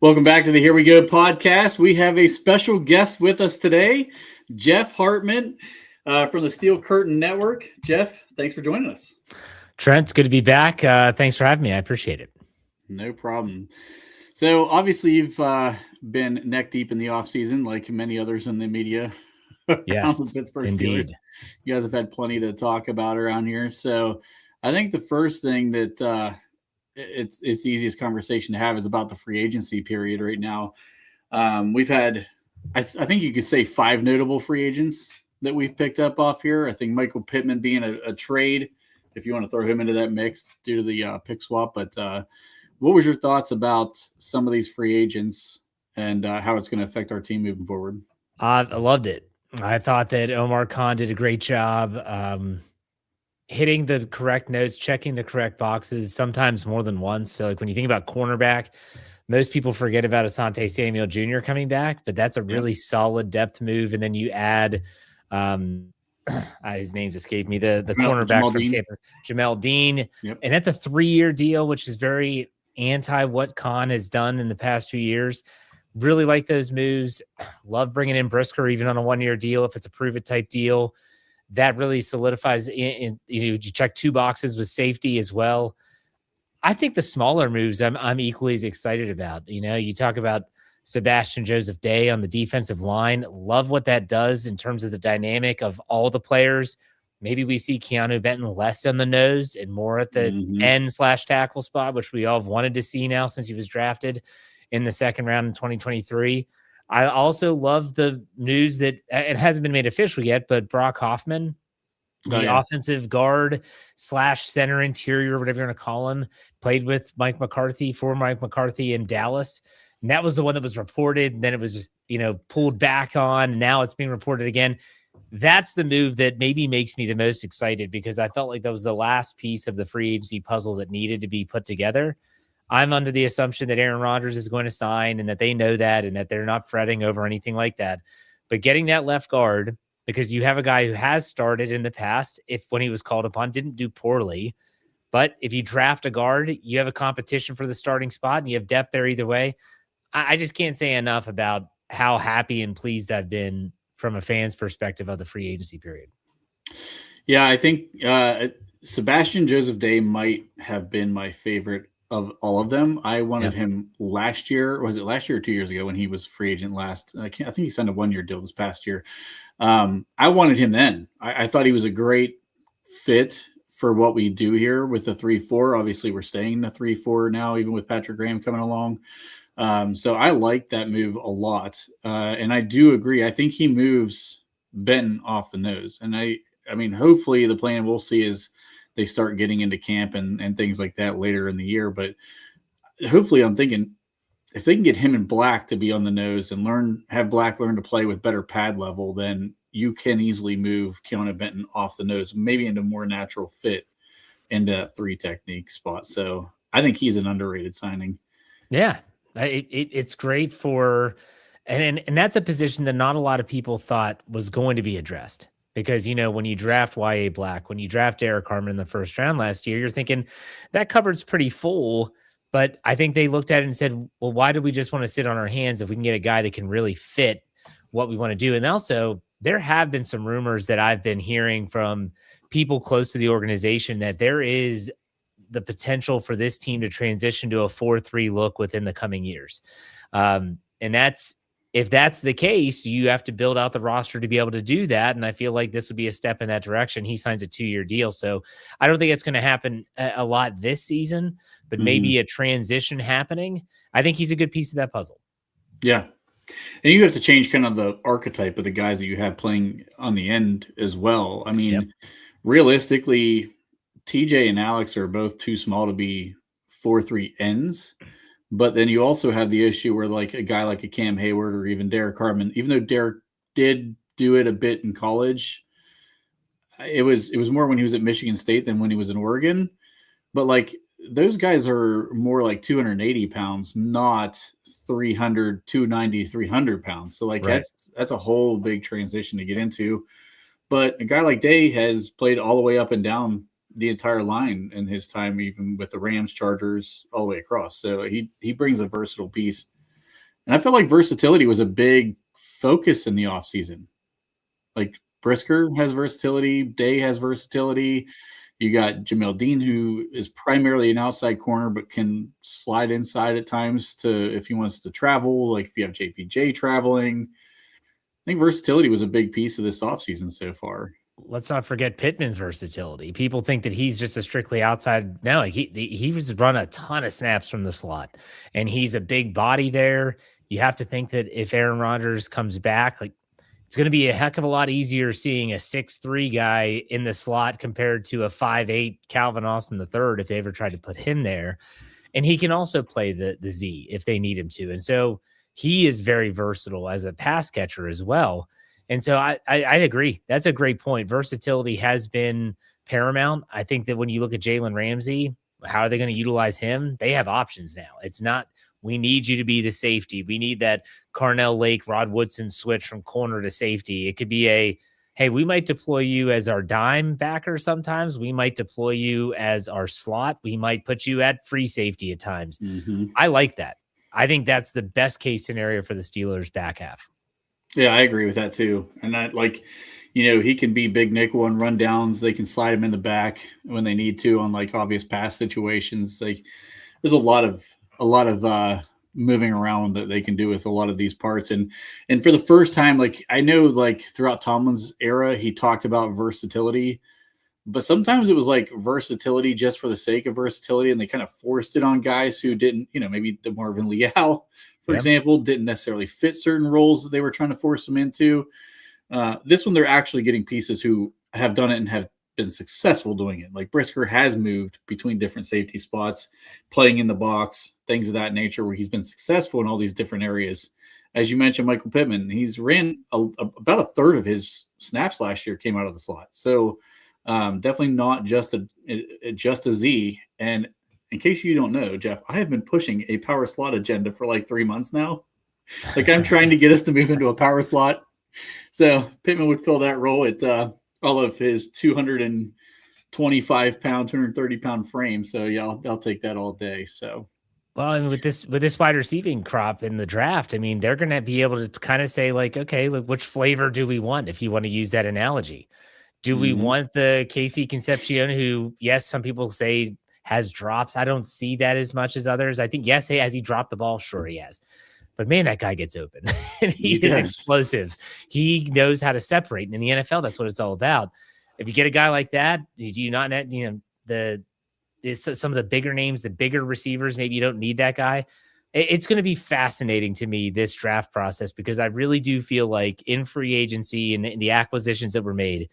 Welcome back to the Here We Go podcast. We have a special guest with us today, Jeff Hartman from the Steel Curtain Network. Jeff, thanks for joining us. Trent, it's good to be back. Thanks for having me. I appreciate it. No problem. So obviously you've been neck deep in the offseason like many others in the media around the Yes, Pittsburgh indeed. Steelers. You guys have had plenty to talk about around here. So I think the first thing that it's the easiest conversation to have is about the free agency period right now. We've had, I think you could say 5 notable free agents that we've picked up off here. I think Michael Pittman being a trade, if you want to throw him into that mix due to the pick swap. But what was your thoughts about some of these free agents and how it's going to affect our team moving forward? I loved it. I thought that Omar Khan did a great job hitting the correct notes, checking the correct boxes, sometimes more than once. So like when you think about cornerback, most people forget about Asante Samuel Jr. coming back, but that's a really solid depth move. And then you add his name's escaped me, the cornerback from Tampa, Jamel Dean. Yep. And that's a 3-year deal, which is very anti what Khan has done in the past few years. Really like those moves. Love bringing in Brisker even on a 1-year deal if it's a prove it type deal. That really solidifies you check 2 boxes with safety as well. I think the smaller moves I'm equally as excited about. You talk about Sebastian Joseph Day on the defensive line. Love what that does in terms of the dynamic of all the players. Maybe we see Keanu Benton less on the nose and more at the end/tackle spot, which we all have wanted to see now since he was drafted in the second round in 2023. I also love the news that it hasn't been made official yet, but Brock Hoffman, the offensive guard / center interior, whatever you want to call him, played with Mike McCarthy in Dallas. And that was the one that was reported. And then it was, pulled back on. And now it's being reported again. That's the move that maybe makes me the most excited because I felt like that was the last piece of the free agency puzzle that needed to be put together. I'm under the assumption that Aaron Rodgers is going to sign and that they know that and that they're not fretting over anything like that. But getting that left guard, because you have a guy who has started in the past, if when he was called upon, didn't do poorly. But if you draft a guard, you have a competition for the starting spot and you have depth there either way. I just can't say enough about how happy and pleased I've been from a fan's perspective of the free agency period. Yeah, I think Sebastian Joseph Day might have been my favorite of all of them. I wanted him last year. Was it last year or 2 years ago when he was free agent last? I think he signed a 1-year deal this past year. I wanted him then. I thought he was a great fit for what we do here with the 3-4. Obviously, we're staying the 3-4 now, even with Patrick Graham coming along. So I like that move a lot. And I do agree. I think he moves Benton off the nose. And I mean, hopefully the plan we'll see is they start getting into camp and things like that later in the year. But hopefully I'm thinking if they can get him in Black to be on the nose and have Black learn to play with better pad level, then you can easily move Keanu Benton off the nose, maybe into a more natural fit into that 3 technique spot. So I think he's an underrated signing. Yeah, it's great for, and that's a position that not a lot of people thought was going to be addressed. Because, when you draft Y.A. Black, when you draft Derek Harmon in the first round last year, you're thinking that cupboard's pretty full. But I think they looked at it and said, well, why do we just want to sit on our hands if we can get a guy that can really fit what we want to do? And also, there have been some rumors that I've been hearing from people close to the organization that there is the potential for this team to transition to a 4-3 look within the coming years. And if that's the case, you have to build out the roster to be able to do that. And I feel like this would be a step in that direction. He signs a 2-year deal. So I don't think it's going to happen a lot this season, but maybe a transition happening. I think he's a good piece of that puzzle. Yeah. And you have to change kind of the archetype of the guys that you have playing on the end as well. I mean, realistically, TJ and Alex are both too small to be 4-3 ends. But then you also have the issue where like a guy like a Cam Hayward or even Derek Hartman, even though Derek did do it a bit in college, it was more when he was at Michigan State than when he was in Oregon. But like those guys are more like 280 pounds, not 300, 290, 300 pounds. So like that's a whole big transition to get into. But a guy like Day has played all the way up and down the entire line in his time, even with the Rams, Chargers, all the way across. So he brings a versatile piece And I feel like versatility was a big focus in the offseason. Like Brisker has versatility, Day has versatility. You got Jamel Dean, who is primarily an outside corner, but can slide inside at times to if he wants to travel. Like if you have JPJ traveling, I think versatility was a big piece of this offseason so far. Let's not forget Pittman's versatility. People think that he's just a strictly outside. No, like he was run a ton of snaps from the slot, and he's a big body there. You have to think that if Aaron Rodgers comes back, like it's going to be a heck of a lot easier seeing a 6'3" guy in the slot compared to a 5'8" Calvin Austin the third if they ever tried to put him there. And he can also play the Z if they need him to. And so he is very versatile as a pass catcher as well. And so I agree. That's a great point. Versatility has been paramount. I think that when you look at Jalen Ramsey, how are they going to utilize him? They have options now. It's not, we need you to be the safety. We need that Carnell Lake, Rod Woodson switch from corner to safety. It could be a, hey, we might deploy you as our dime backer sometimes. We might deploy you as our slot. We might put you at free safety at times. Mm-hmm. I like that. I think that's the best case scenario for the Steelers back half. Yeah, I agree with that too. And that, like, he can be big nickel and run downs. They can slide him in the back when they need to on like obvious pass situations. Like, there's a lot of moving around that they can do with a lot of these parts. And for the first time, like I know, like throughout Tomlin's era, he talked about versatility, but sometimes it was like versatility just for the sake of versatility, and they kind of forced it on guys who didn't, maybe DeMarvin Leal, for example, didn't necessarily fit certain roles that they were trying to force them into. This one, they're actually getting pieces who have done it and have been successful doing it. Like Brisker has moved between different safety spots, playing in the box, things of that nature, where he's been successful in all these different areas. As you mentioned, Michael Pittman, he's ran about a third of his snaps last year came out of the slot. So definitely not just a Z. And in case you don't know, Jeff, I have been pushing a power slot agenda for like 3 months now. Like I'm trying to get us to move into a power slot. So Pittman would fill that role at all of his 225 pound, 230 pound frame. So yeah, I'll take that all day. So. Well, and with this wide receiving crop in the draft, I mean, they're going to be able to kind of say like, okay, look, which flavor do we want? If you want to use that analogy, do we want the Casey Concepcion, who, yes, some people say has drops? I don't see that as much as others. I think, yes, hey, has he dropped the ball? Sure, he has. But man, that guy gets open and he is explosive. He knows how to separate. And in the NFL, that's what it's all about. If you get a guy like that, do you not, some of the bigger names, the bigger receivers, maybe you don't need that guy. It's going to be fascinating to me, this draft process, because I really do feel like in free agency and the acquisitions that were made,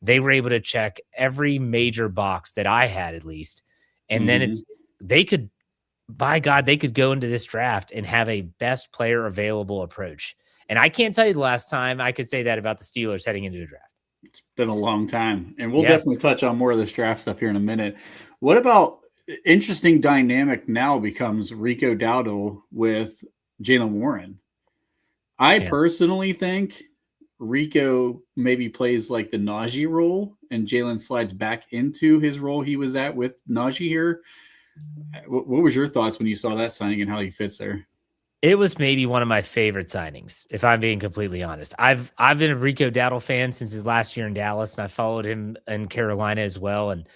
they were able to check every major box that I had, at least. And then they could go into this draft and have a best player available approach. And I can't tell you the last time I could say that about the Steelers heading into the draft. It's been a long time. And we'll definitely touch on more of this draft stuff here in a minute. What about interesting dynamic now becomes Rico Dowdle with Jaylen Warren? I personally think Rico maybe plays like the Najee role and Jaylen slides back into his role he was at with Najee here. What was your thoughts when you saw that signing and how he fits there? It was maybe one of my favorite signings, if I'm being completely honest. I've been a Rico Dowdle fan since his last year in Dallas, and I followed him in Carolina as well. And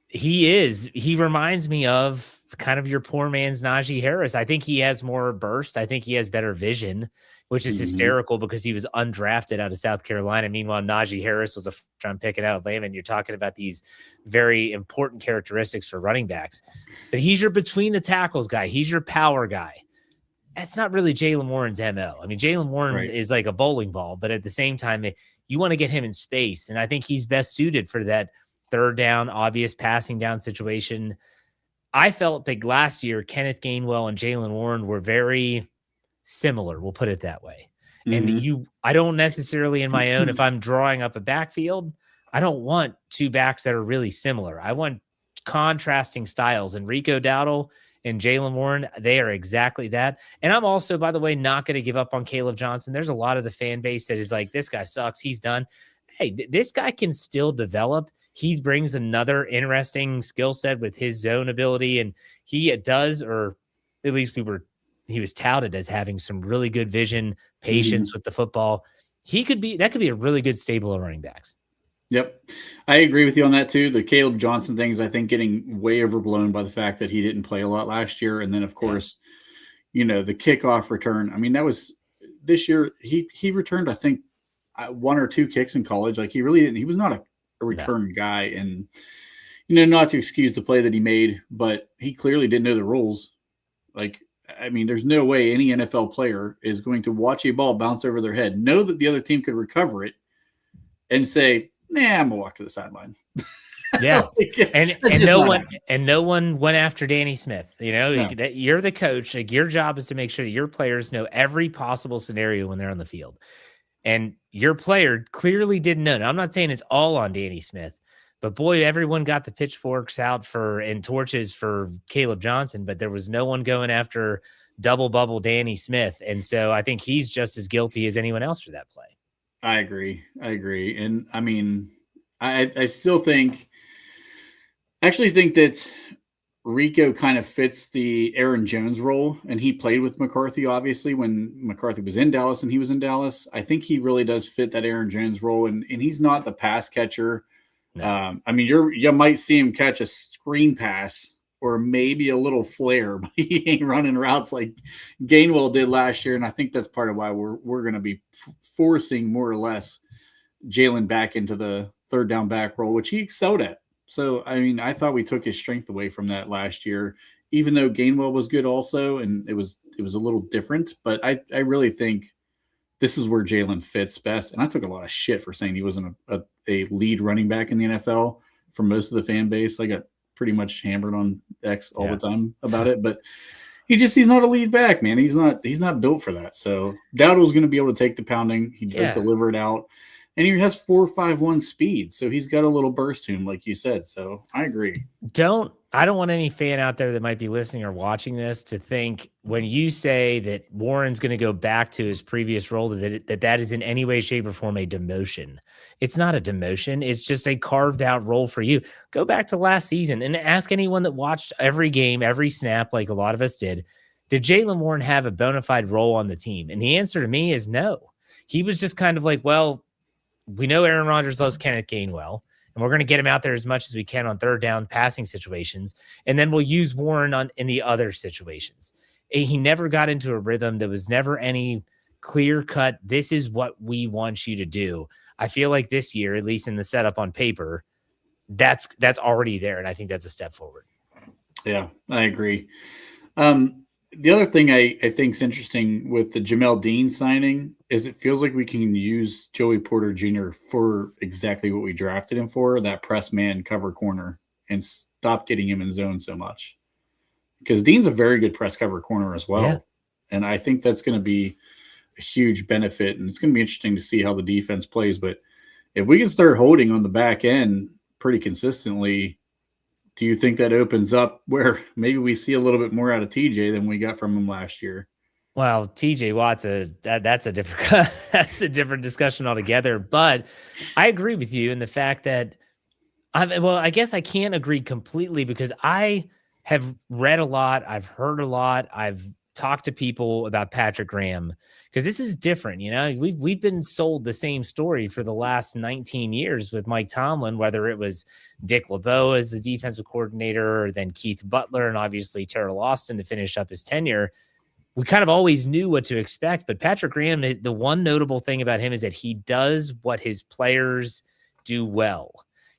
he reminds me of kind of your poor man's Najee Harris. I think he has more burst. I think he has better vision, which is hysterical because he was undrafted out of South Carolina. Meanwhile, Najee Harris was a first-round pick out of Atlanta, and you're talking about these very important characteristics for running backs. But he's your between the tackles guy. He's your power guy. That's not really Jaylen Warren's MO. I mean, Jaylen Warren is like a bowling ball, but at the same time, you want to get him in space. And I think he's best suited for that third down, obvious passing down situation. I felt that last year, Kenneth Gainwell and Jaylen Warren were very similar. We'll put it that way. And I don't necessarily in my own, if I'm drawing up a backfield, I don't want two backs that are really similar. I want contrasting styles. And Rico Dowdle and Jaylen Warren, they are exactly that. And I'm also, by the way, not going to give up on Caleb Johnson. There's a lot of the fan base that is like, this guy sucks. He's done. Hey, this guy can still develop. He brings another interesting skill set with his zone ability. And he does, or at least we were he was touted as having some really good vision, patience with the football. That could be a really good stable of running backs. Yep. I agree with you on that too. The Caleb Johnson thing is, I think, getting way overblown by the fact that he didn't play a lot last year. And then, of course, the kickoff return. I mean, that was this year. He returned, I think, one or two kicks in college. Like, he really didn't. He was not a return guy. And, not to excuse the play that he made, but he clearly didn't know the rules. Like, I mean, there's no way any NFL player is going to watch a ball bounce over their head, know that the other team could recover it, and say, "Nah, I'm gonna walk to the sideline." Yeah, and no one went after Danny Smith. That you're the coach. Like, your job is to make sure that your players know every possible scenario when they're on the field. And your player clearly didn't know. Now, I'm not saying it's all on Danny Smith, but boy, everyone got the pitchforks out and torches for Caleb Johnson, but there was no one going after double bubble Danny Smith. And so I think he's just as guilty as anyone else for that play. I agree. And I mean, I still actually think that Rico kind of fits the Aaron Jones role, and he played with McCarthy, obviously, when McCarthy was in Dallas and he was in Dallas. I think he really does fit that Aaron Jones role, and he's not the pass catcher. No. I mean, you might see him catch a screen pass or maybe a little flare, but he ain't running routes like Gainwell did last year, and I think that's part of why we're going to be forcing more or less Jalen back into the third down back role, which he excelled at. So, I mean, I thought we took his strength away from that last year, even though Gainwell was good also, and it was a little different. But I really think this is where Jalen fits best. And I took a lot of shit for saying he wasn't a lead running back in the NFL from most of the fan base. I got pretty much hammered on X all the time about it. But he's not a lead back, man. He's not built for that. So Dowdle's going to be able to take the pounding. He does deliver it out. And he has 4.51 speed, so he's got a little burst to him, like you said. So I agree. I don't want any fan out there that might be listening or watching this to think when you say that Warren's going to go back to his previous role that is in any way, shape, or form a demotion. It's not a demotion. It's just a carved out role for you. Go back to last season and ask anyone that watched every game, every snap, like a lot of us did. Did Jaylen Warren have a bona fide role on the team? And the answer to me is no. He was just kind of like, well, we know Aaron Rodgers loves Kenneth Gainwell, and we're going to get him out there as much as we can on third down passing situations, and then we'll use Warren in the other situations. He never got into a rhythm. There was never any clear-cut, this is what we want you to do. I feel like this year, at least in the setup on paper, that's already there, and I think that's a step forward. Yeah, I agree. The other thing I think is interesting with the Jamel Dean signing is it feels like we can use Joey Porter Jr. for exactly what we drafted him for, that press man cover corner, and stop getting him in zone so much. Because Dean's a very good press cover corner as well. Yeah. And I think that's going to be a huge benefit, and it's going to be interesting to see how the defense plays. But if we can start holding on the back end pretty consistently, do you think that opens up where maybe we see a little bit more out of TJ than we got from him last year? Well, TJ Watt's that's a different discussion altogether. But I agree with you in the fact that I guess I can't agree completely because I have read a lot, I've heard a lot, I've talked to people about Patrick Graham because this is different. We've been sold the same story for the last 19 years with Mike Tomlin, whether it was Dick LeBeau as the defensive coordinator, or then Keith Butler, and obviously Terrell Austin to finish up his tenure. We kind of always knew what to expect, but Patrick Graham, the one notable thing about him is that he does what his players do well.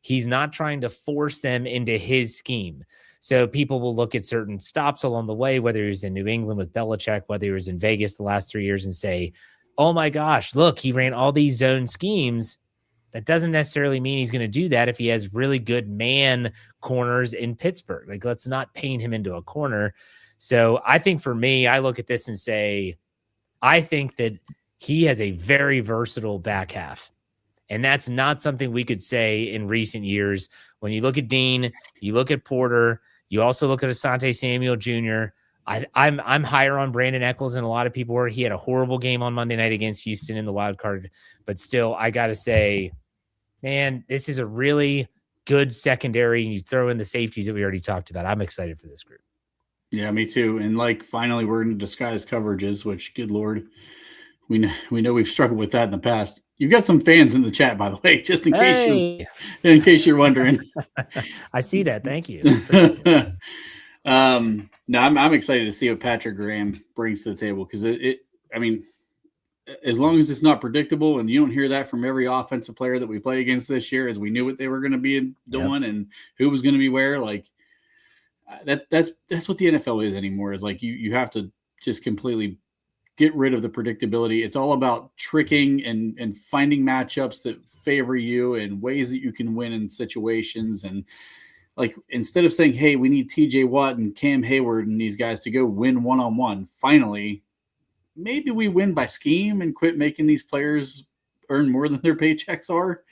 He's not trying to force them into his scheme. So people will look at certain stops along the way, whether he was in New England with Belichick, whether he was in Vegas the last 3 years, and say, oh my gosh, look, he ran all these zone schemes. That doesn't necessarily mean he's going to do that if he has really good man corners in Pittsburgh. Like, let's not paint him into a corner. So I think for me, I look at this and say, I think that he has a very versatile back half. And that's not something we could say in recent years. When you look at Dean, you look at Porter, you also look at Asante Samuel Jr. I'm higher on Brandon Echols than a lot of people were. He had a horrible game on Monday night against Houston in the wild card. But still, I got to say, man, this is a really good secondary. And you throw in the safeties that we already talked about. I'm excited for this group. Yeah, me too. And like, finally, we're going to disguise coverages, which, good Lord, we know we've struggled with that in the past. You've got some fans in the chat, by the way, just Hey, in case you're wondering. I see that. Thank you. Appreciate it. No, I'm excited to see what Patrick Graham brings to the table because I mean, as long as it's not predictable and you don't hear that from every offensive player that we play against this year, as we knew what they were going to be doing and who was going to be where, like that's what the NFL is anymore. Is like you have to just completely get rid of the predictability. It's all about tricking and finding matchups that favor you and ways that you can win in situations. And like, instead of saying, hey, we need TJ Watt and Cam Hayward and these guys to go win one-on-one, finally, maybe we win by scheme and quit making these players earn more than their paychecks are.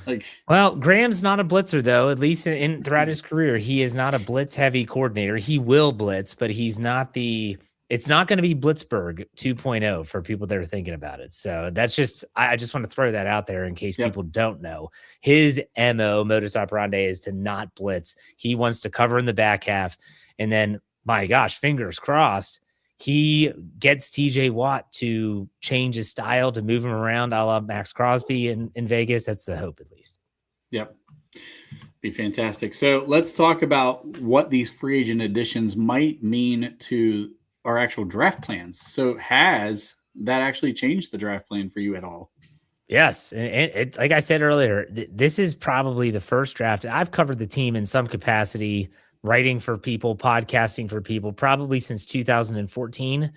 Like, well, Graham's not a blitzer though. At least throughout his career, he is not a blitz-heavy coordinator. He will blitz, but he's not the. It's not going to be Blitzburg 2.0 for people that are thinking about it. So that's just. I just want to throw that out there in case people don't know. His modus operandi is to not blitz. He wants to cover in the back half, and then, my gosh, fingers crossed, he gets TJ Watt to change his style, to move him around a la Max Crosby in Vegas. That's the hope, at least. Yep. Be fantastic. So let's talk about what these free agent additions might mean to our actual draft plans. So has that actually changed the draft plan for you at all? Yes. And like I said earlier, this is probably the first draft. I've covered the team in some capacity, writing for people, podcasting for people, probably since 2014.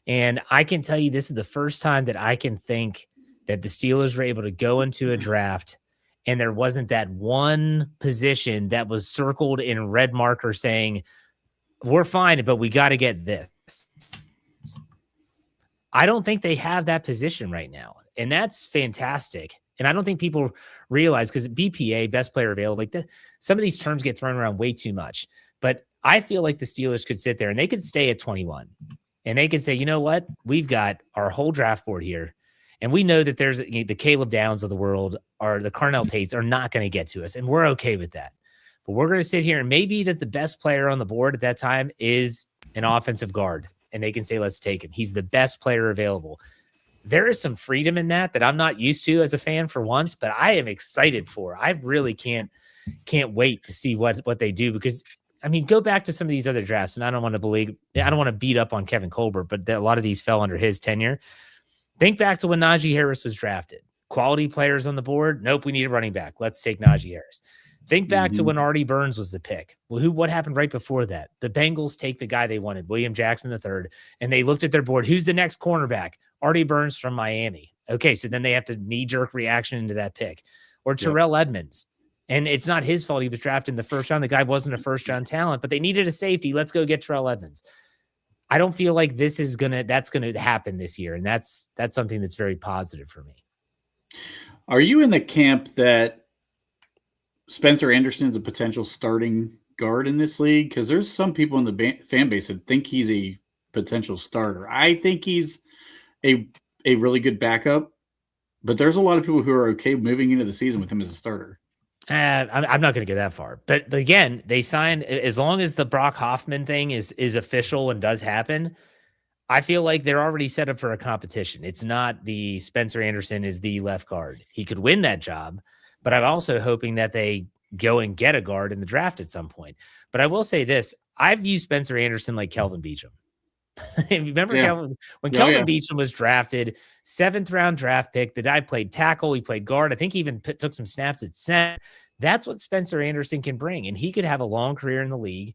And I can tell you this is the first time that I can think that the Steelers were able to go into a draft and there wasn't that one position that was circled in red marker saying, we're fine, but we got to get this. I don't think they have that position right now. And that's fantastic. And I don't think people realize, because BPA, best player available, like some of these terms get thrown around way too much. But I feel like the Steelers could sit there and they could stay at 21 and they could say, you know what? We've got our whole draft board here. And we know that there's the Caleb Downs of the world or the Carnell Tates are not going to get to us. And we're okay with that. But we're going to sit here and maybe that the best player on the board at that time is an offensive guard. And they can say, let's take him. He's the best player available. There is some freedom in that I'm not used to as a fan for once, but I am excited for. I really can't wait to see what they do, because I mean, go back to some of these other drafts, and I don't want to beat up on Kevin Colbert, but a lot of these fell under his tenure. Think back to when Najee Harris was drafted. Quality players on the board. Nope, we need a running back. Let's take Najee Harris. Think back to when Artie Burns was the pick. Well, what happened right before that? The Bengals take the guy they wanted, William Jackson III, and they looked at their board. Who's the next cornerback? Artie Burns from Miami. Okay, so then they have to knee-jerk reaction into that pick. Or Terrell Edmonds. And it's not his fault he was drafted in the first round. The guy wasn't a first-round talent, but they needed a safety. Let's go get Terrell Edmonds. I don't feel like that's gonna happen this year, and that's something that's very positive for me. Are you in the camp that Spencer Anderson is a potential starting guard in this league? Because there's some people in the fan base that think he's a potential starter. I think he's a really good backup, but there's a lot of people who are okay moving into the season with him as a starter. I'm not going to go that far, but again, they signed, as long as the Brock Hoffman thing is official and does happen, I feel like they're already set up for a competition. It's not the Spencer Anderson is the left guard. He could win that job, but I'm also hoping that they go and get a guard in the draft at some point. But I will say this, I view Spencer Anderson like Kelvin Beachum. Remember when Kelvin Beachum was drafted, 7th round draft pick, the guy played tackle, he played guard. I think he even took some snaps at center. That's what Spencer Anderson can bring. And he could have a long career in the league.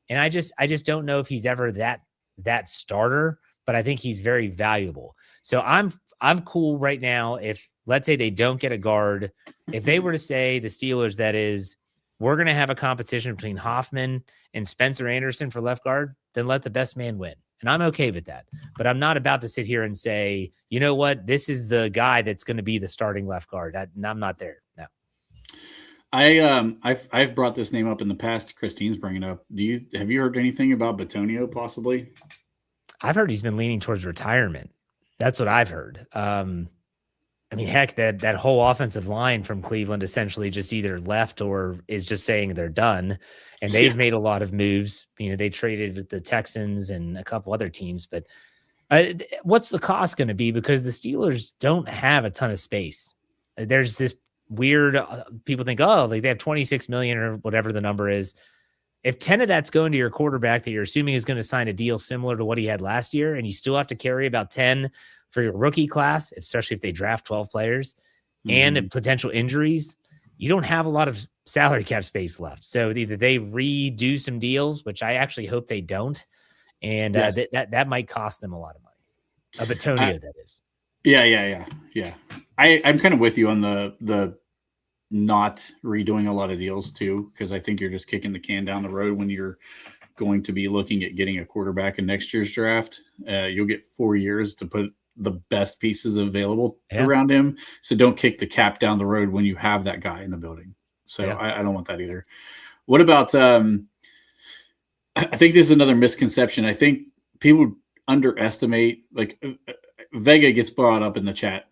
And I just don't know if he's ever that starter, but I think he's very valuable. So I'm cool right now. If let's say they don't get a guard, if they were to say the Steelers, that is, we're going to have a competition between Hoffman and Spencer Anderson for left guard, then let the best man win. And I'm okay with that. But I'm not about to sit here and say, you know what, this is the guy that's going to be the starting left guard. I'm not there. No. I've brought this name up in the past. Christine's bringing it up. Have you heard anything about Batonio possibly? I've heard he's been leaning towards retirement. That's what I've heard. I mean, heck, that whole offensive line from Cleveland essentially just either left or is just saying they're done. And they've Yeah. made a lot of moves. You know, they traded with the Texans and a couple other teams, but what's the cost going to be? Because the Steelers don't have a ton of space. There's this weird people think, oh, like they have 26 million or whatever the number is. If 10 of that's going to your quarterback that you're assuming is going to sign a deal similar to what he had last year, and you still have to carry about 10 for your rookie class, especially if they draft 12 players and if potential injuries, you don't have a lot of salary cap space left. So either they redo some deals, which I actually hope they don't, and Yes. that might cost them a lot of money. Batonio, that is. Yeah. I'm kind of with you on the not redoing a lot of deals too, because I think you're just kicking the can down the road when you're going to be looking at getting a quarterback in next year's draft. You'll get 4 years to put the best pieces available around him. So don't kick the cap down the road when you have that guy in the building. So I don't want that either. What about I think this is another misconception. I think people underestimate, like Vega gets brought up in the chat.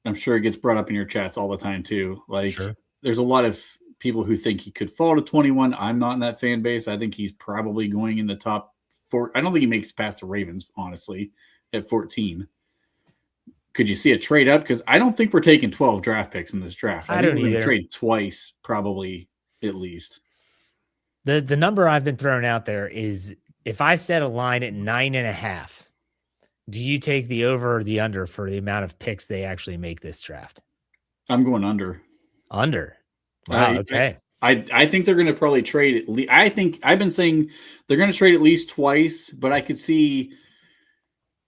I'm sure it gets brought up in your chats all the time too. Like there's a lot of people who think he could fall to 21. I'm not in that fan base. I think he's probably going in the top 4. I don't think he makes past the Ravens, honestly, at 14. Could you see a trade up? Because I don't think we're taking 12 draft picks in this draft. I think we're going to trade twice, probably at least. The number I've been throwing out there is if I set a line at 9.5, do you take the over or the under for the amount of picks they actually make this draft? I'm going under. Under. Wow. Okay. I think they're going to probably trade at least. I think I've been saying they're going to trade at least twice, but I could see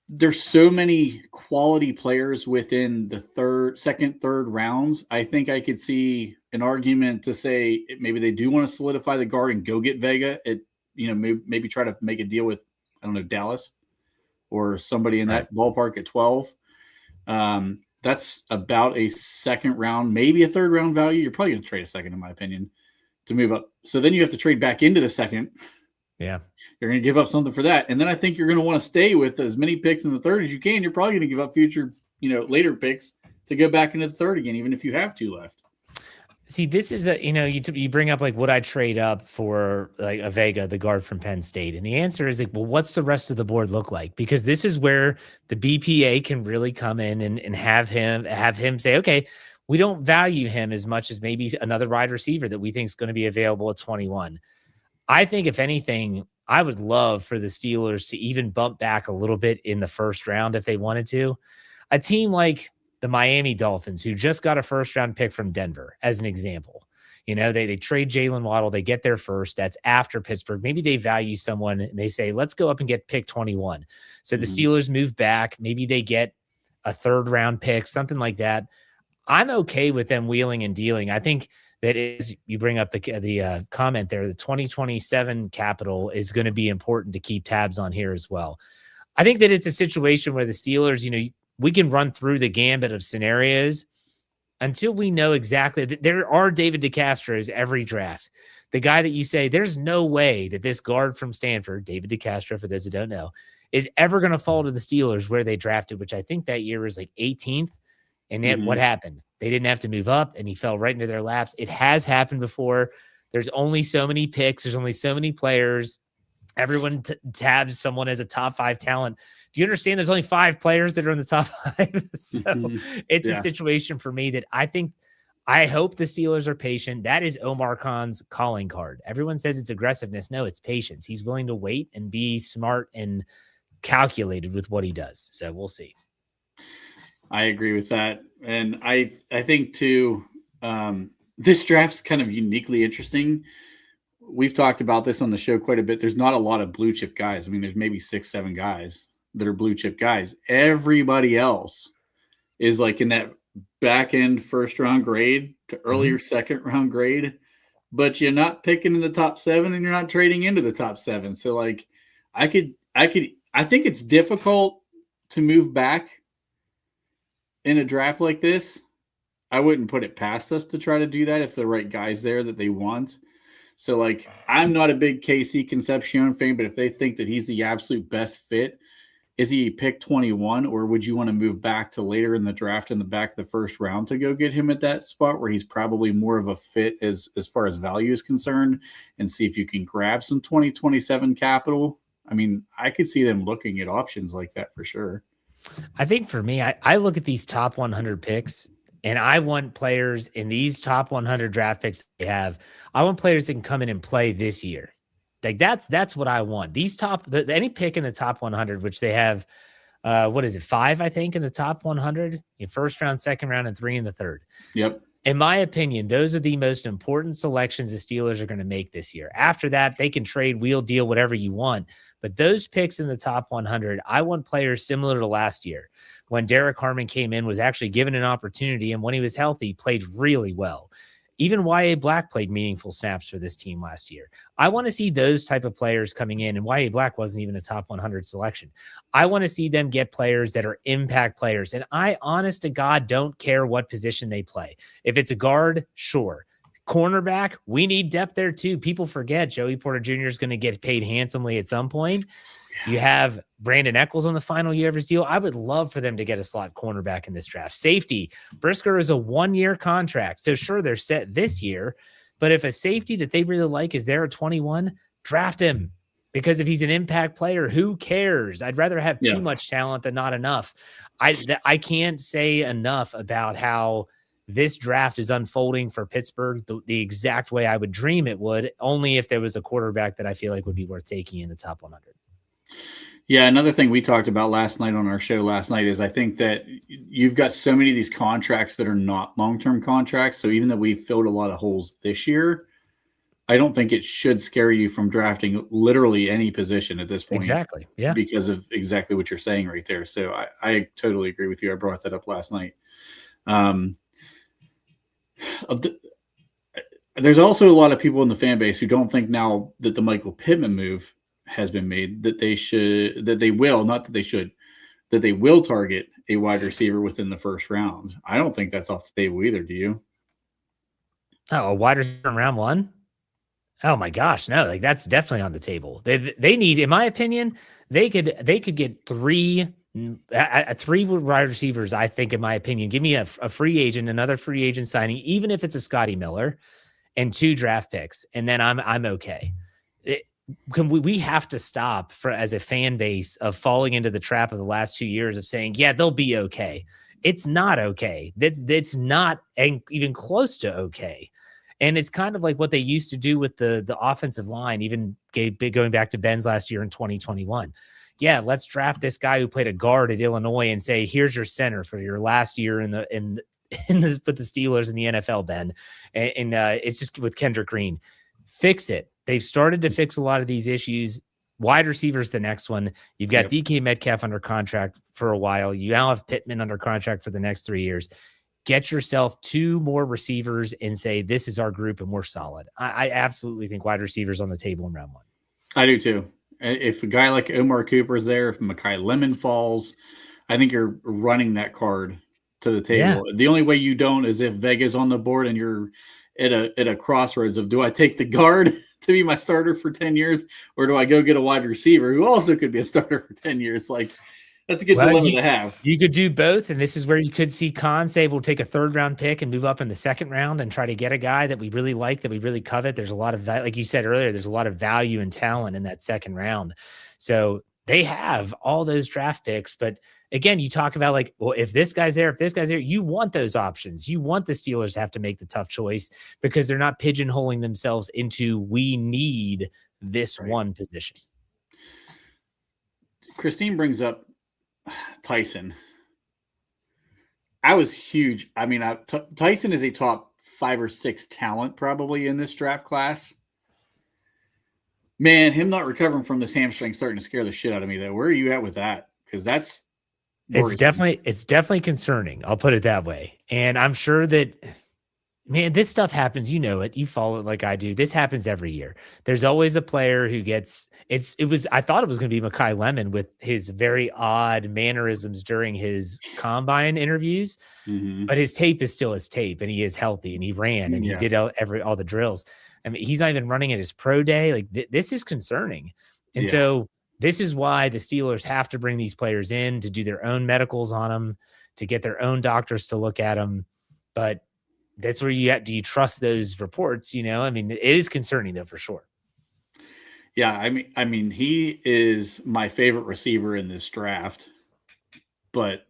there's so many quality players within the second, third rounds. I think I could see an argument to say maybe they do want to solidify the guard and go get Vega. Maybe try to make a deal with, I don't know, Dallas or somebody in that ballpark at 12. That's about a second round, maybe a third round value. You're probably going to trade a second, in my opinion, to move up. So then you have to trade back into the second. Yeah. You're going to give up something for that. And then I think you're going to want to stay with as many picks in the third as you can. You're probably going to give up future, later picks to go back into the third again, even if you have 2 left. See, this is you bring up like, would I trade up for like a Vega, the guard from Penn State? And the answer is like, well, what's the rest of the board look like? Because this is where the BPA can really come in and have him say, okay, we don't value him as much as maybe another wide receiver that we think is going to be available at 21. I think if anything, I would love for the Steelers to even bump back a little bit in the first round if they wanted to. A team like the Miami Dolphins, who just got a first-round pick from Denver, as an example. They trade Jalen Waddle. They get their first. That's after Pittsburgh. Maybe they value someone and they say, let's go up and get pick 21. So the Steelers move back. Maybe they get a third-round pick, something like that. I'm okay with them wheeling and dealing. I think that is, you bring up the comment there, the 2027 capital is going to be important to keep tabs on here as well. I think that it's a situation where the Steelers, we can run through the gambit of scenarios until we know exactly that there are David DeCastros every draft. The guy that you say, there's no way that this guard from Stanford, David DeCastro, for those who don't know, is ever going to fall to the Steelers where they drafted, which I think that year was like 18th. And then what happened? They didn't have to move up and he fell right into their laps. It has happened before. There's only so many picks. There's only so many players. Everyone tabs someone as a top 5 talent. Do you understand there's only 5 players that are in the top 5? So it's a situation for me that I hope the Steelers are patient. That is Omar Khan's calling card. Everyone says it's aggressiveness. No, it's patience. He's willing to wait and be smart and calculated with what he does. So we'll see. I agree with that. And I think too, this draft's kind of uniquely interesting. We've talked about this on the show quite a bit. There's not a lot of blue chip guys. I mean, there's maybe 6-7 guys that are blue chip guys. Everybody else is like in that back end first round grade to earlier second round grade, but you're not picking in the top 7 and you're not trading into the top 7. So like I think it's difficult to move back in a draft like this. I wouldn't put it past us to try to do that if the right guy's there that they want. So, like, I'm not a big KC Concepcion fan, but if they think that he's the absolute best fit, is he pick 21, or would you want to move back to later in the draft in the back of the first round to go get him at that spot where he's probably more of a fit as far as value is concerned, and see if you can grab some 2027 capital? I mean, I could see them looking at options like that for sure. I think for me, I look at these top 100 picks, and I want players in these top 100 draft picks they have. I want players that can come in and play this year. Like that's what I want. These any pick in the top 100, which they have, what is it, 5, I think, in the top 100, in first round, second round, and 3 in the third. Yep. In my opinion, those are the most important selections the Steelers are going to make this year. After that, they can trade, wheel, deal, whatever you want. But those picks in the top 100, I want players similar to last year when Jeff Hartman came in, was actually given an opportunity, and when he was healthy, played really well. Even Y.A. Black played meaningful snaps for this team last year. I want to see those type of players coming in, and Y.A. Black wasn't even a top 100 selection. I want to see them get players that are impact players, and I, honest to God, don't care what position they play. If it's a guard, sure. Cornerback, we need depth there too. People forget Joey Porter Jr. is going to get paid handsomely at some point. You have Brandon Eccles on the final year of his deal. I would love for them to get a slot cornerback in this draft. Safety, Brisker is a 1-year contract. So sure, they're set this year, but if a safety that they really like is there at 21, draft him. Because if he's an impact player, who cares? I'd rather have too much talent than not enough. I can't say enough about how this draft is unfolding for Pittsburgh the exact way I would dream it would, only if there was a quarterback that I feel like would be worth taking in the top 100. Yeah, another thing we talked about last night on our show last night is I think that you've got so many of these contracts that are not long-term contracts. So even though we filled a lot of holes this year, I don't think it should scare you from drafting literally any position at this point. Exactly. Yeah. Because of exactly what you're saying right there. So I totally agree with you. I brought that up last night. There's also a lot of people in the fan base who don't think now that the Michael Pittman move has been made that they will target a wide receiver within the first round. I don't think that's off the table either. Do you? Oh, a wide receiver in round 1? Oh my gosh, no! Like that's definitely on the table. They need, in my opinion, they could get 3 wide receivers. I think, in my opinion, give me a free agent, another free agent signing, even if it's a Scotty Miller, and 2 draft picks, and then I'm okay. We have to stop as a fan base of falling into the trap of the last 2 years of saying, yeah, they'll be okay. It's not okay. That's not even close to okay. And it's kind of like what they used to do with the offensive line, even going back to Ben's last year in 2021. Yeah, let's draft this guy who played a guard at Illinois and say, here's your center for your last year with the Steelers in the NFL, Ben. And it's just with Kendrick Green. Fix it. They've started to fix a lot of these issues. Wide receivers, the next one. You've got DK Metcalf under contract for a while. You now have Pittman under contract for the next 3 years. Get yourself 2 more receivers and say, this is our group and we're solid. I absolutely think wide receivers on the table in round 1. I do too. If a guy like Omar Cooper is there, if Mekhi Lemon falls, I think you're running that card to the table. Yeah. The only way you don't is if Vega's on the board and you're at a crossroads of, do I take the guard to be my starter for 10 years, or do I go get a wide receiver who also could be a starter for 10 years? Like, that's a good dilemma to have. You could do both, and this is where you could see Khan say, we'll take a 3rd-round pick and move up in the 2nd round and try to get a guy that we really like, that we really covet. There's a lot of, like you said earlier, there's a lot of value and talent in that 2nd round. So they have all those draft picks, but again, you talk about like, well, if this guy's there, you want those options. You want the Steelers to have to make the tough choice because they're not pigeonholing themselves into, we need this one position. Christine brings up Tyson. I was huge. I mean, Tyson is a top 5 or 6 talent probably in this draft class. Man, him not recovering from this hamstring starting to scare the shit out of me though. Where are you at with that? Because that's worrisome. It's definitely concerning. I'll put it that way. And I'm sure that, man, this stuff happens. You know it. You follow it like I do. This happens every year. There's always a player who gets I thought it was going to be Mekhi Lemon with his very odd mannerisms during his combine interviews, but his tape is still his tape, and he is healthy, and he ran, and he did all the drills. I mean, he's not even running at his pro day. Like this is concerning. And so This is why the Steelers have to bring these players in to do their own medicals on them, to get their own doctors to look at them. But that's where do you trust those reports? I mean, it is concerning though, for sure. Yeah. I mean, he is my favorite receiver in this draft, but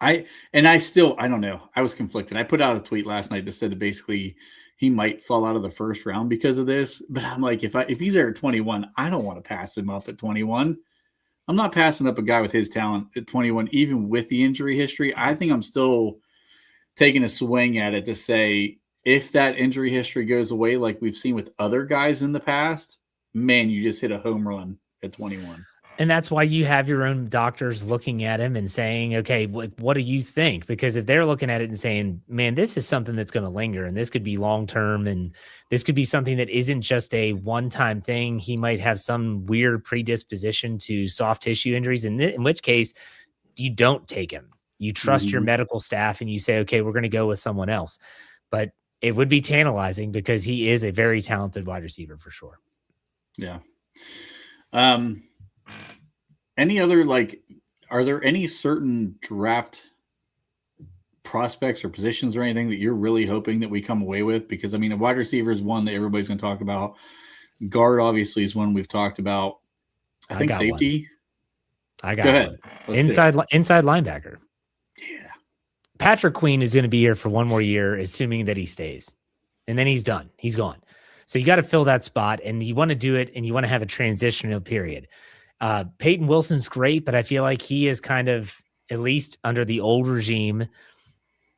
I don't know. I was conflicted. I put out a tweet last night that said that basically he might fall out of the first round because of this. But I'm like, if he's there at 21, I don't want to pass him up at 21. I'm not passing up a guy with his talent at 21, even with the injury history. I think I'm still taking a swing at it to say if that injury history goes away, like we've seen with other guys in the past, man, you just hit a home run at 21. And that's why you have your own doctors looking at him and saying, okay, what do you think? Because if they're looking at it and saying, man, this is something that's going to linger and this could be long-term and this could be something that isn't just a one-time thing. He might have some weird predisposition to soft tissue injuries, in which case you don't take him. You trust your medical staff and you say, okay, we're going to go with someone else. But it would be tantalizing because he is a very talented wide receiver for sure. Yeah. Any other, are there any certain draft prospects or positions or anything that you're really hoping that we come away with? Because, I mean, a wide receiver is one that everybody's going to talk about. Guard, obviously, is one we've talked about. I think safety. I got one. Inside linebacker. Yeah. Patrick Queen is going to be here for one more year, assuming that he stays. And then he's done. He's gone. So you got to fill that spot, and you want to do it, and you want to have a transitional period. Peyton Wilson's great, but I feel like he is kind of, at least under the old regime,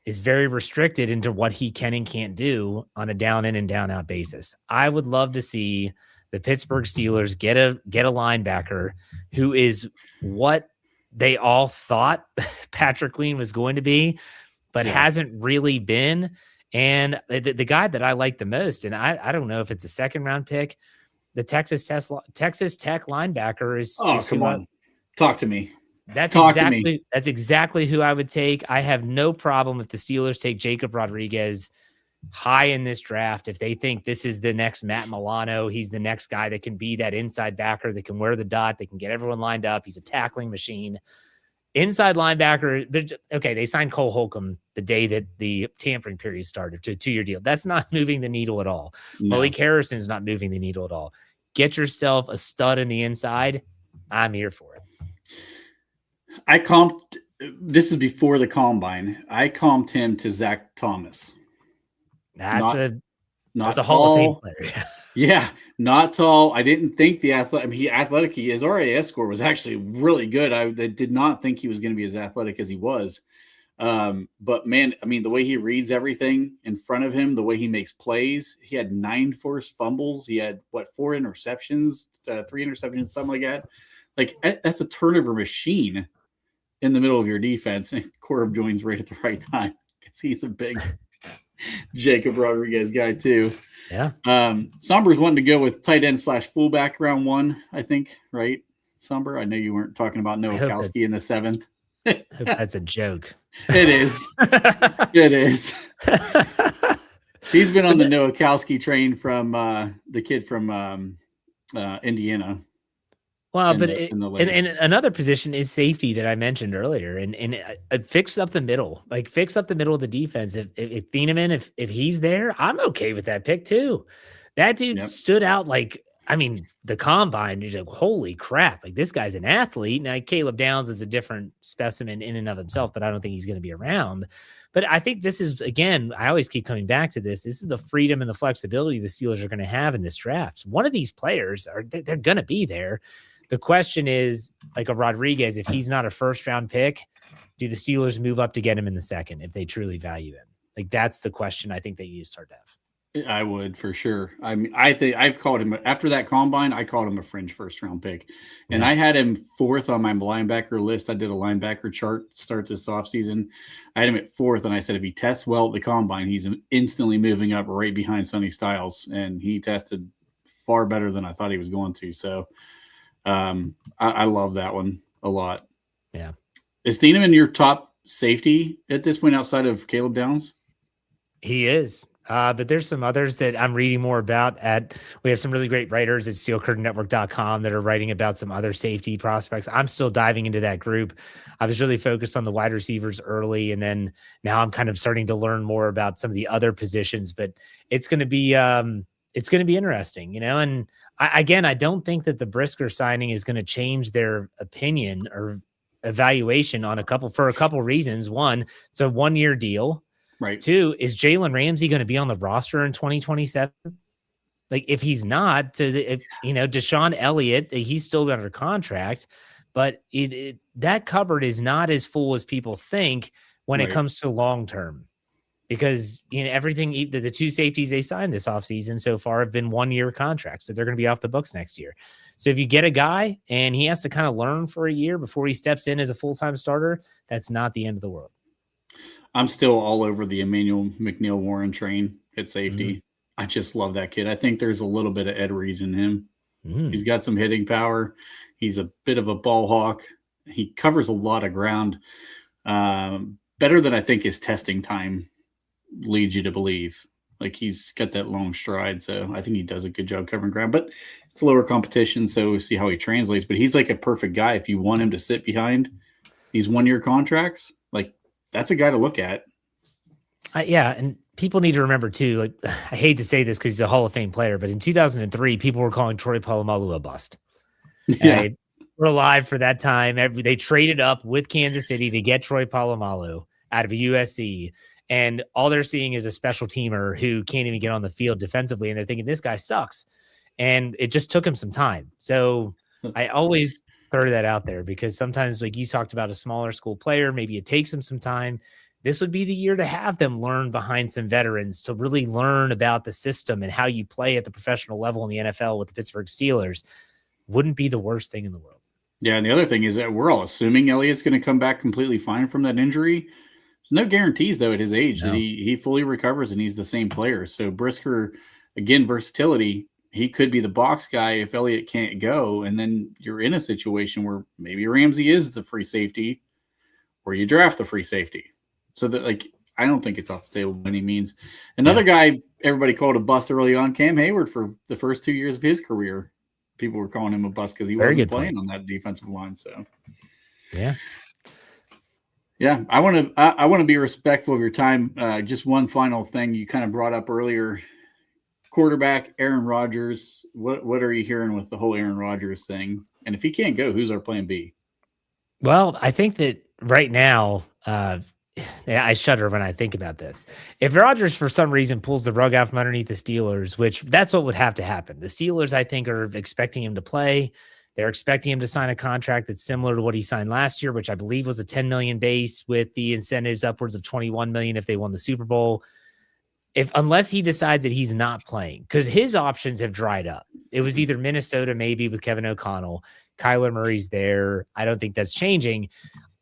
is very restricted into what he can and can't do on a down in and down out basis. I would love to see the Pittsburgh Steelers get a linebacker who is what they all thought Patrick Queen was going to be, but hasn't really been. And the guy that I like the most, and I don't know if it's a second round pick, the Texas Tech linebacker is. Come on, talk to me. That's exactly who I would take. I have no problem if the Steelers take Jacob Rodriguez high in this draft. If they think this is the next Matt Milano, he's the next guy that can be that inside backer that can wear the dot, that can get everyone lined up. He's a tackling machine. Inside linebacker, okay, they signed Cole Holcomb the day that the tampering period started to a 2-year deal. That's not moving the needle at all. No. Malik Harrison is not moving the needle at all. Get yourself a stud in the inside. I'm here for it. This is before the combine. I comped him to Zach Thomas. That's a Hall of Fame player. Yeah, not tall. I didn't think his RAS score was actually really good. I did not think he was going to be as athletic as he was. But man, I mean, the way he reads everything in front of him, the way he makes plays, he had 9 forced fumbles. He had 4 interceptions, 3 interceptions, something like that. Like that's a turnover machine in the middle of your defense. And Corb joins right at the right time because he's a big Jacob Rodriguez guy too. Yeah. Somber's wanting to go with tight end / fullback round 1, I think, right? Somber, I know you weren't talking about Nowakowski in the 7th. I hope that's a joke. It is. It is. He's been on the Nowakowski train from the kid from Indiana. Well, but and another position is safety that I mentioned earlier, and fix up the middle, fix up the middle of the defense. If Thieneman, if he's there, I'm okay with that pick too. That dude stood out the combine. You're like, holy crap! Like this guy's an athlete. Now Caleb Downs is a different specimen in and of himself, but I don't think he's going to be around. But I think this is, again, I always keep coming back to this. This is the freedom and the flexibility the Steelers are going to have in this draft. One of these players they're going to be there. The question is, like a Rodriguez, if he's not a first-round pick, do the Steelers move up to get him in the second if they truly value him? Like, that's the question I think that you start to have. I would, for sure. I mean, I think I've called him, after that combine, I called him a fringe first-round pick. And I had him 4th on my linebacker list. I did a linebacker chart start this offseason. I had him at 4th, and I said if he tests well at the combine, he's instantly moving up right behind Sonny Styles. And he tested far better than I thought he was going to. So, I love that one a lot. Yeah. Is Thieneman your top safety at this point outside of Caleb Downs? He is. But there's some others that I'm reading more about we have some really great writers at steelcurtainnetwork.com that are writing about some other safety prospects. I'm still diving into that group. I was really focused on the wide receivers early, and then now I'm kind of starting to learn more about some of the other positions, but it's going to be interesting, and I don't think that the Brisker signing is going to change their opinion or evaluation on a couple reasons. One, it's a 1-year deal. Right. 2, is Jalen Ramsey going to be on the roster in 2027? Like, if he's not, Deshaun Elliott, he's still under contract, but that cupboard is not as full as people think when it comes to long term, because everything, the 2 safeties they signed this offseason so far have been 1-year contracts, so they're going to be off the books next year. So if you get a guy and he has to kind of learn for a year before he steps in as a full-time starter, that's not the end of the world. I'm still all over the Emmanuel McNeil-Warren train at safety. I just love that kid. I think there's a little bit of Ed Reed in him. He's got some hitting power. He's a bit of a ball hawk. He covers a lot of ground, better than I think his testing time leads you to believe. Like, he's got that long stride, so I think he does a good job covering ground. But it's lower competition, so we'll see how he translates. But he's like a perfect guy if you want him to sit behind these 1-year contracts. Like, that's a guy to look at. Yeah, and people need to remember too, like, I hate to say this because he's a Hall of Fame player, but in 2003, people were calling Troy Polamalu a bust. Yeah. We're alive for that time. They traded up with Kansas City to get Troy Polamalu out of USC, and all they're seeing is a special teamer who can't even get on the field defensively, and they're thinking, this guy sucks. And it just took him some time. So I always throw that out there, because sometimes, like you talked about, a smaller school player, maybe it takes them some time. This would be the year to have them learn behind some veterans, to really learn about the system and how you play at the professional level in the NFL with the Pittsburgh Steelers. Wouldn't be the worst thing in the world. Yeah, and the other thing is that we're all assuming Elliott's going to come back completely fine from that injury. There's no guarantees, though, at his age that he fully recovers and he's the same player. So Brisker, again, versatility. He could be the box guy if Elliott can't go, and then you're in a situation where maybe Ramsey is the free safety, or you draft the free safety. So that, like, I don't think it's off the table by any means. Another guy everybody called a bust early on, Cam Hayward, for the first 2 years of his career. People were calling him a bust because he wasn't playing on that defensive line. So, yeah, I want to be respectful of your time. Just one final thing you kind of brought up earlier. Quarterback Aaron Rodgers. What are you hearing with the whole Aaron Rodgers thing? And if he can't go, who's our plan B? Well, I think that right now, I shudder when I think about this. If Rodgers, for some reason, pulls the rug out from underneath the Steelers, which that's what would have to happen. The Steelers, I think, are expecting him to play. They're expecting him to sign a contract that's similar to what he signed last year, which I believe was a $10 million base with the incentives upwards of $21 million if they won the Super Bowl. Unless he decides that he's not playing, because his options have dried up. It was either Minnesota, maybe with Kevin O'Connell. Kyler Murray's there. I don't think that's changing.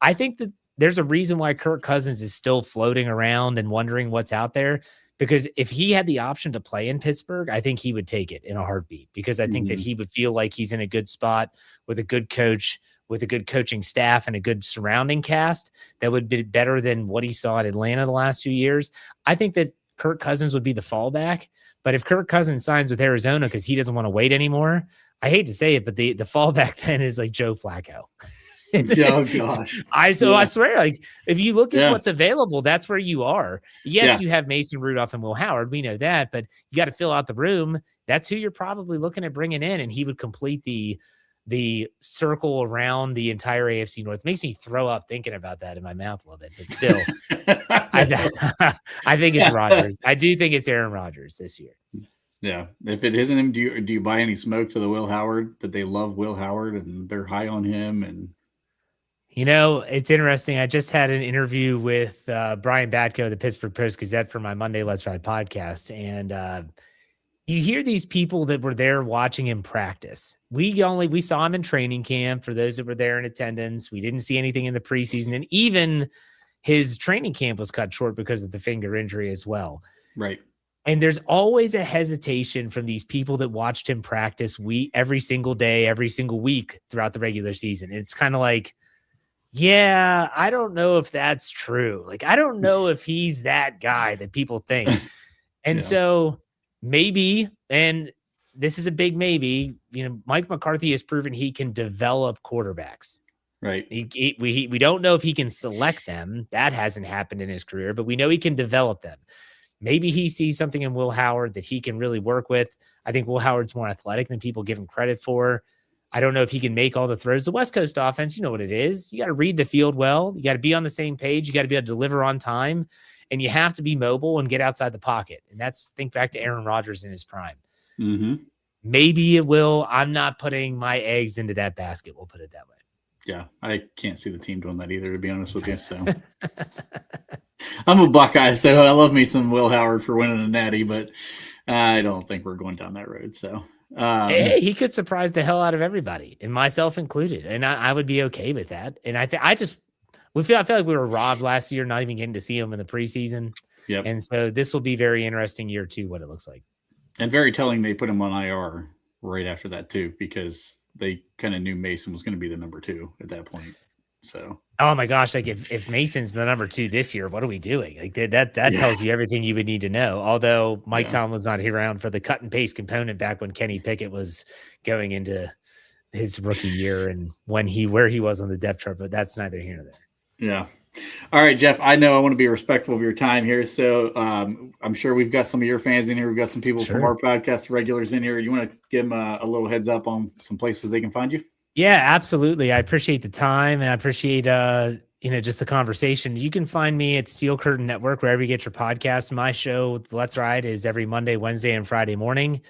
I think that there's a reason why Kirk Cousins is still floating around and wondering what's out there, because if he had the option to play in Pittsburgh, I think he would take it in a heartbeat, because I think that he would feel like he's in a good spot with a good coach, with a good coaching staff and a good surrounding cast that would be better than what he saw at Atlanta the last 2 years. I think that Kirk Cousins would be the fallback. But if Kirk Cousins signs with Arizona because he doesn't want to wait anymore, I hate to say it, but the fallback then is like Joe Flacco. Oh gosh. I swear, like, if you look at what's available, that's where you are. Yes, you have Mason Rudolph and Will Howard. We know that, but you got to fill out the room. That's who you're probably looking at bringing in, and he would complete the circle around the entire AFC North. It makes me throw up thinking about that in my mouth a little bit, but still, I think it's Rodgers. I do think it's Aaron Rodgers this year. Yeah. If it isn't him, do you buy any smoke to the Will Howard, that they love Will Howard and they're high on him? And it's interesting. I just had an interview with Brian Batko, the Pittsburgh Post-Gazette, for my Monday Let's Ride podcast. And you hear these people that were there watching him practice. We saw him in training camp for those that were there in attendance. We didn't see anything in the preseason. And even his training camp was cut short because of the finger injury as well. Right. And there's always a hesitation from these people that watched him practice every single day, every single week throughout the regular season. It's kind of like, yeah, I don't know if that's true. Like, I don't know if he's that guy that people think. And so maybe, and this is a big maybe, Mike McCarthy has proven he can develop quarterbacks. Right. We don't know if he can select them. That hasn't happened in his career, but we know he can develop them. Maybe he sees something in Will Howard that he can really work with. I think Will Howard's more athletic than people give him credit for. I don't know if he can make all the throws. The West Coast offense, you know what it is. You got to read the field well. You got to be on the same page. You got to be able to deliver on time. And you have to be mobile and get outside the pocket. And think back to Aaron Rodgers in his prime. Mm-hmm. Maybe it will. I'm not putting my eggs into that basket. We'll put it that way. Yeah, I can't see the team doing that either, to be honest with you. So I'm a Buckeye, so I love me some Will Howard for winning a natty, but I don't think we're going down that road. So hey, he could surprise the hell out of everybody, and myself included, and I would be okay with that. And I feel like we were robbed last year, not even getting to see him in the preseason. Yep. And so this will be very interesting year 2, what it looks like. And very telling they put him on IR right after that too, because they kind of knew Mason was going to be the number 2 at that point. So, oh my gosh, like if Mason's the number 2 this year, what are we doing? Like that tells you everything you would need to know. Although Mike Tomlin's not around for the cut and paste component back when Kenny Pickett was going into his rookie year and where he was on the depth chart, but that's neither here nor there. Yeah. All right, Jeff, I know I want to be respectful of your time here. So I'm sure we've got some of your fans in here. We've got some people from our podcast regulars in here. You want to give them a little heads up on some places they can find you? Yeah, absolutely. I appreciate the time and I appreciate, just the conversation. You can find me at Steel Curtain Network, wherever you get your podcasts. My show, Let's Ride, is every Monday, Wednesday, and Friday morning.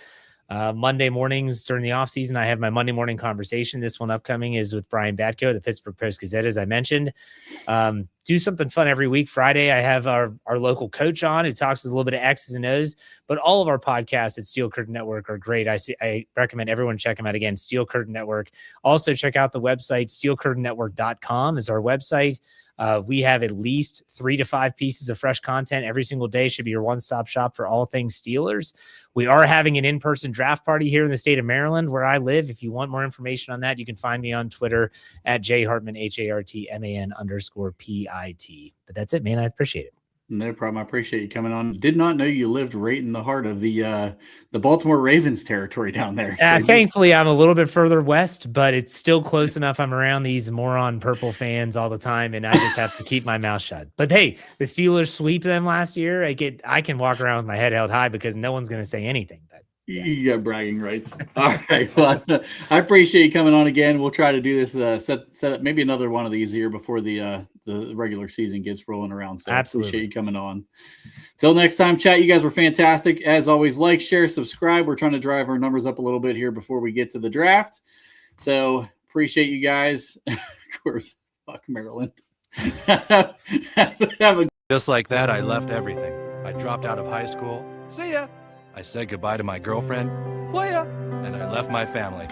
Monday mornings during the off season, I have my Monday morning conversation. This one upcoming is with Brian Batko, the Pittsburgh Post-Gazette, as I mentioned. Do something fun every week. Friday, I have our local coach on who talks a little bit of X's and O's, but all of our podcasts at Steel Curtain Network are great. I recommend everyone check them out again, Steel Curtain Network. Also check out the website, steelcurtainnetwork.com is our website. We have at least 3 to 5 pieces of fresh content every single day. Should be your one-stop shop for all things Steelers. We are having an in-person draft party here in the state of Maryland where I live. If you want more information on that, you can find me on Twitter at jhartman, HARTMAN_PIT. But that's it, man. I appreciate it. No problem. I appreciate you coming on. Did not know you lived right in the heart of the Baltimore Ravens territory down there. So thankfully, I'm a little bit further west, but it's still close enough. I'm around these moron purple fans all the time, and I just have to keep my mouth shut. But hey, the Steelers sweep them last year. I can walk around with my head held high because no one's going to say anything. But yeah. You got bragging rights. All right. Well, I appreciate you coming on again. We'll try to do this, set up maybe another one of these here before the regular season gets rolling around. So absolutely. I appreciate you coming on. Till next time, chat. You guys were fantastic. As always, like, share, subscribe. We're trying to drive our numbers up a little bit here before we get to the draft. So appreciate you guys. Of course, fuck Maryland. Just like that, I left everything. I dropped out of high school. See ya. I said goodbye to my girlfriend. See ya. And I left my family.